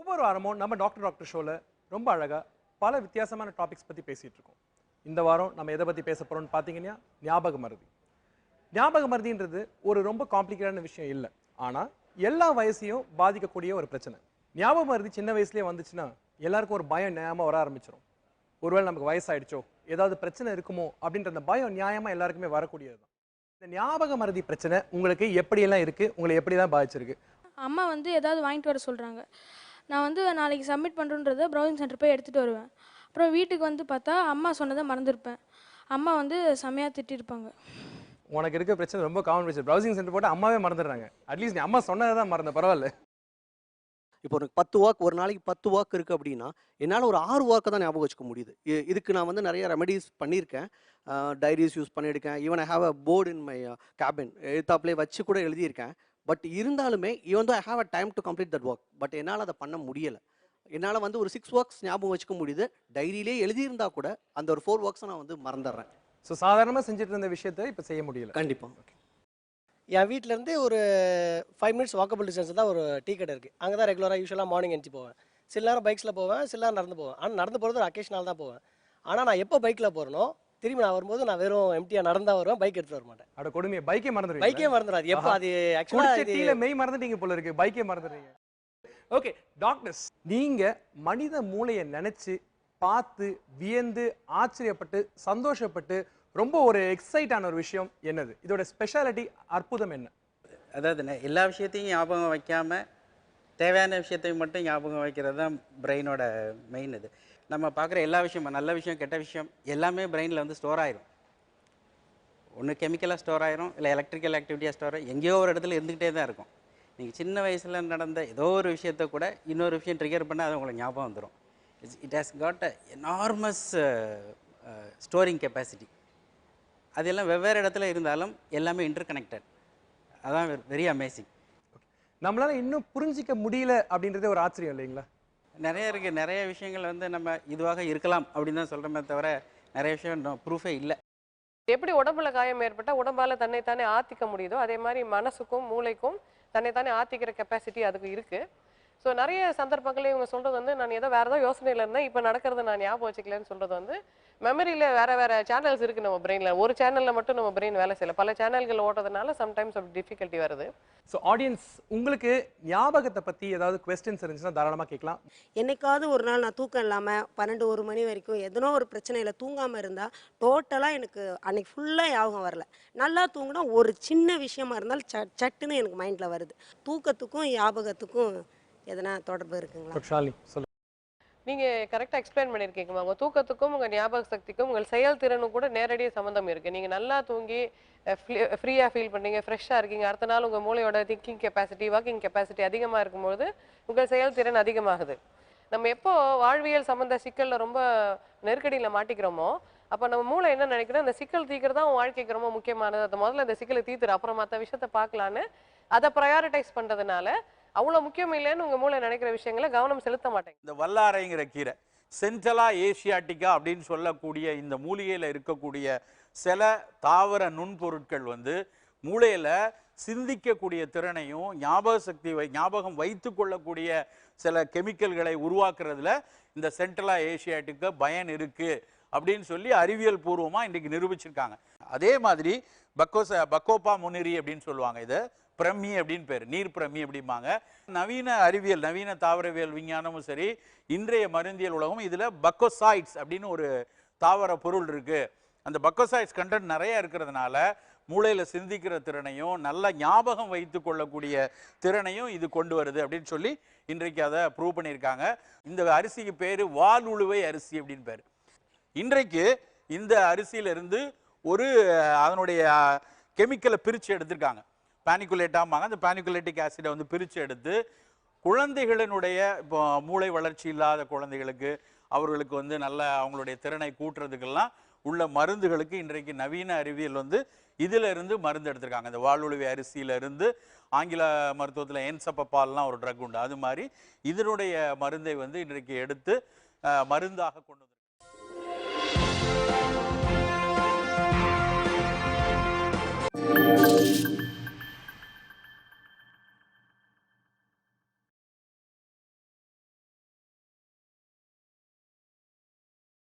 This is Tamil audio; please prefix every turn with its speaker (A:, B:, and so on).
A: ஒவ்வொரு வாரமும் நம்ம டாக்டர் ஷோல ரொம்ப அழகா பல வித்தியாசமான டாபிக்ஸ் பத்தி பேசிட்டு இருக்கோம். இந்த வாரம் நம்ம எதை பத்தி பேச போறோம்னு பாத்தீங்கன்னா ஞாபக மறதி. ஞாபக மறதின்றது ஒரு ரொம்ப காம்ப்ளிகேட்டான விஷயம் இல்லை. ஆனா எல்லா வயசையும் பாதிக்கக்கூடிய ஒரு பிரச்சனை. ஞாபக மறதி சின்ன வயசுலயே வந்துச்சுன்னா எல்லாருக்கும் ஒரு பயம் நியாயமா வர ஆரம்பிச்சிடும். ஒருவேளை நமக்கு வயசாயிடுச்சோ, ஏதாவது பிரச்சனை இருக்குமோ அப்படின்ற அந்த பயம் நியாயமா எல்லாருக்குமே வரக்கூடியதுதான். இந்த ஞாபக மறதி பிரச்சனை உங்களுக்கு எப்படியெல்லாம் இருக்கு, உங்களை எப்படிலாம் பாதிச்சிருக்கு?
B: அம்மா ஏதாவது வாங்கிட்டு வர சொல்கிறாங்க. நான் நாளைக்கு சப்மிட் பண்ணுறன்றத ப்ரௌசிங் சென்டர் போய் எடுத்துகிட்டு வருவேன். அப்புறம் வீட்டுக்கு பார்த்தா அம்மா சொன்னதை மறந்துருப்பேன். அம்மா செமையாக திட்டிருப்பாங்க.
A: உனக்கு இருக்க பிரச்சனை ரொம்ப காமன் பிரச்சனை. ப்ரௌசிங் சென்டர் போட்டு அம்மாவே மறந்துடுறாங்க. அட்லீஸ்ட் நீ அம்மா சொன்னதை தான் மறந்த பரவாயில்ல.
C: இப்போ ஒரு 10 வாக் ஒரு நாளைக்கு 10 வாக் இருக்குது அப்படின்னா என்னால் ஒரு 6 வாக்கை தான் ஞாபகம் வச்சுக்க முடியுது. இதுக்கு நான் நிறைய ரெமெடிஸ் பண்ணியிருக்கேன். டைரிஸ் யூஸ் பண்ணியிருக்கேன். Even I have a board in my cabin, எழுத்தாப்பிலே வச்சு கூட எழுதியிருக்கேன். பட் இருந்தாலுமே even though I have a time to complete that work, but என்னால் அதை பண்ண முடியலை. என்னால் ஒரு 6 ஒர்க்ஸ் ஞாபகம் வச்சுக்க முடியுது. டைரியிலே எழுதியிருந்தா கூட அந்த ஒரு 4 ஒர்க்ஸை நான் மறந்துடுறேன்.
A: ஸோ சாதாரணமாக செஞ்சுட்டு இருந்த விஷயத்தை இப்போ செய்ய முடியல.
C: கண்டிப்பாக.
D: என் வீட்டிலேருந்து ஒரு 5 மினிட்ஸ் வாக்கபிள் டிஸ்டன்ஸ் தான் ஒரு டீ கடை இருக்குது. அங்கே தான் ரெகுலராக யூஸ்வலாக மார்னிங் எழுந்து போவேன். சில நேரம் பைக்ஸில் போவேன், சில நேரம் நடந்து போவேன். ஆனால் நடந்து போகிறது ஒரு அக்கேஷனால் தான் போவேன். ஆனால் நான் எப்போ பைக்கில் போகிறனோ திரும்பி நான் வரும்போது நான் வெறும் எம்டியாக நடந்தா வருவேன், பைக் எடுத்துகிட்டு வர மாட்டேன்.
A: அட கொடுமையை பைக்கே மறந்துடுவீங்க.
D: பைக்கே மறந்துடாது. எப்போ அது ஆக்சுவலாக
A: டீல மெய் மறந்துட்டீங்க போல இருக்கு, பைக்கே மறந்துடுறீங்க. ஓகே டாக்டர்ஸ், நீங்க மனித மூளையை நினைச்சு பார்த்து வியந்து ஆச்சரியப்பட்டு சந்தோஷப்பட்டு ரொம்ப ஒரு எக்ஸைட்டான ஒரு விஷயம் என்னது? இதோட ஸ்பெஷாலிட்டி அற்புதம் என்ன?
E: அதாவது எல்லா விஷயத்தையும் ஞாபகம் வைக்காம தேவையான விஷயத்தையும் மட்டும் ஞாபகம் வைக்கிறது தான் பிரெயினோட மெயின். இது நம்ம பார்க்குற எல்லா விஷயமும், நல்ல விஷயம் கெட்ட விஷயம் எல்லாமே பிரெயினில் ஸ்டோர் ஆயிரும். ஒன்று கெமிக்கலாக ஸ்டோர் ஆயிரும், இல்லை எலக்ட்ரிக்கல் ஆக்டிவிட்டியாக ஸ்டோர் ஆகும். எங்கேயோ ஒரு இடத்துல இருந்துக்கிட்டே தான் இருக்கும். நீங்கள் சின்ன வயசில் நடந்த ஏதோ ஒரு விஷயத்தை கூட இன்னொரு விஷயம் ட்ரிகர் பண்ணால் அது உங்களுக்கு ஞாபகம் வந்துடும். It has got a enormous storing capacity. அதெல்லாம் வெவ்வேறு இடத்துல இருந்தாலும் எல்லாமே இன்டர் கனெக்டட். அதான் வெரி அமேசிங்.
A: நம்மளால இன்னும் புரிஞ்சிக்க முடியல அப்படின்றதே ஒரு ஆச்சரியம் இல்லைங்களா?
E: நிறைய இருக்குது. நிறைய விஷயங்கள் நம்ம இதுவாக இருக்கலாம் அப்படின்னு தான் சொல்கிறோமே தவிர நிறைய விஷயம் ப்ரூஃபே இல்லை.
F: எப்படி உடம்புல காயம் ஏற்பட்டால் உடம்பால் தன்னைத்தானே ஆற்றிக்க முடியுதோ அதே மாதிரி மனசுக்கும் மூளைக்கும் தன்னைத்தானே ஆற்றிக்கிற கெப்பாசிட்டி அதுக்கு இருக்குது. ஸோ நிறைய சந்தர்ப்பங்களே இவங்க சொல்கிறது நான் ஏதோ வேறு ஏதோ யோசனையில் இருந்தேன், இப்போ நடக்கிறத நான் ஞாபகம் வச்சுக்கலன்னு சொல்கிறது மெமரியில் வேறு சேனல்ஸ் இருக்குது நம்ம பிரெயினில். ஒரு சேனலில் மட்டும் நம்ம பிரெயின் வேலை செய்யலை, பல சேனல்கள் ஓட்டுறதுனால சம்டைம்ஸ் அப்படி டிஃபிகல்ட்டி வருது.
A: ஸோ ஆடியன்ஸ், உங்களுக்கு ஞாபகத்தை பற்றி ஏதாவது குவெஸ்டின்ஸ் இருந்துச்சுன்னா தாராளமாக கேட்கலாம்.
G: என்னைக்காவது ஒரு நாள் நான் தூக்கம் இல்லாமல் 12-1 மணி வரைக்கும் எதனோ ஒரு பிரச்சனையில் தூங்காமல் இருந்தால் டோட்டலாக எனக்கு அன்னைக்கு ஃபுல்லாக ஞாபகம் வரல. நல்லா தூங்கினா ஒரு சின்ன விஷயமா இருந்தாலும் சட்டுன்னு எனக்கு மைண்டில் வருது. தூக்கத்துக்கும் ஞாபகத்துக்கும் எதனா தொடர்பு இருக்குங்களா?
F: நீங்கள் கரெக்டாக எக்ஸ்பிளைன் பண்ணியிருக்கீங்கம்மா. உங்கள் தூக்கத்துக்கும் உங்கள் ஞாபக சக்திக்கும் உங்கள் செயல்திறனும் கூட நேரடியாக சம்மந்தம் இருக்குது. நீங்கள் நல்லா தூங்கி ஃப்ரீயாக ஃபீல் பண்ணீங்க, ஃப்ரெஷ்ஷாக இருக்கீங்க. அடுத்த நாள் உங்கள் மூளையோட திங்கிங் கெப்பாசிட்டி வாக்கிங் கெப்பாசிட்டி அதிகமாக இருக்கும்போது உங்கள் செயல்திறன் அதிகமாகுது. நம்ம எப்போ வாழ்வியல் சம்மந்த சிக்கலில் ரொம்ப நெருக்கடியில் மாட்டிக்கிறோமோ அப்போ நம்ம மூளை என்ன நினைக்கிறோம், அந்த சிக்கல் தீர்க்கிறது தான் வாழ்க்கைக்கு ரொம்ப முக்கியமானது, அதை முதல்ல இந்த சிக்கலை தீர்த்துரு அப்புறம் மற்ற விஷயத்தை பார்க்கலான்னு அதை ப்ரையாரிட்டைஸ் பண்ணுறதுனால அவ்வளோ முக்கியம் இல்லைன்னு உங்கள் மூளை நினைக்கிற விஷயங்களை கவனம் செலுத்த மாட்டேங்க.
H: இந்த வல்லாரைங்கிற கீரை சென்ட்ரலா ஏசியாட்டிக்கா அப்படின்னு சொல்லக்கூடிய இந்த மூலிகையில் இருக்கக்கூடிய சில தாவர நுண்பொருட்கள் மூளையில் சிந்திக்கக்கூடிய திறனையும் ஞாபகம் வைத்து கொள்ளக்கூடிய சில கெமிக்கல்களை உருவாக்குறதுல இந்த சென்ட்ரலா ஏசியாட்டிக்கு பயன் இருக்கு அப்படின்னு சொல்லி அறிவியல் பூர்வமாக இன்றைக்கு நிரூபிச்சிருக்காங்க. அதே மாதிரி பக்கோப்பா முனிரி அப்படின்னு சொல்லுவாங்க. இது பிரம்மி அப்படின்னு பேர், நீர் பிரம்மி அப்படிம்பாங்க. நவீன அறிவியல், நவீன தாவரவியல் விஞ்ஞானமும் சரி, இன்றைய மருந்தியல் உலகமும் இதில் பக்கோசாய்ட்ஸ் அப்படின்னு ஒரு தாவர பொருள் இருக்கு. அந்த பக்கோசாய்ட்ஸ் கண்டென்ட் நிறைய இருக்கிறதுனால மூளையில் சிந்திக்கிற திறனையும் நல்ல ஞாபகம் வைத்து கொள்ளக்கூடிய திறனையும் இது கொண்டு வருது அப்படின்னு சொல்லி இன்றைக்கு அதை ப்ரூவ் பண்ணியிருக்காங்க. இந்த அரிசிக்கு பேர் வால் உழுவை அரிசி அப்படின்னு பேர். இன்றைக்கு இந்த அரிசியிலிருந்து ஒரு அதனுடைய கெமிக்கலை பிரித்து எடுத்திருக்காங்க, பேனிகுலேட்டாம்பாங்க. அந்த பேனிகுலேட்டிக் ஆசிடை பிரித்து எடுத்து குழந்தைகளினுடைய இப்போ மூளை வளர்ச்சி இல்லாத குழந்தைகளுக்கு அவர்களுக்கு நல்ல அவங்களுடைய திறனை கூட்டுறதுக்கெல்லாம் உள்ள மருந்துகளுக்கு இன்றைக்கு நவீன அறிவியல் இதிலிருந்து மருந்து எடுத்திருக்காங்க. இந்த வாலுழுவை அரிசியிலிருந்து ஆங்கில மருத்துவத்தில் என்சப்பப்பால்லாம் ஒரு ட்ரக் உண்டு, அது மாதிரி இதனுடைய மருந்தை இன்றைக்கு எடுத்து மருந்தாக கொண்டு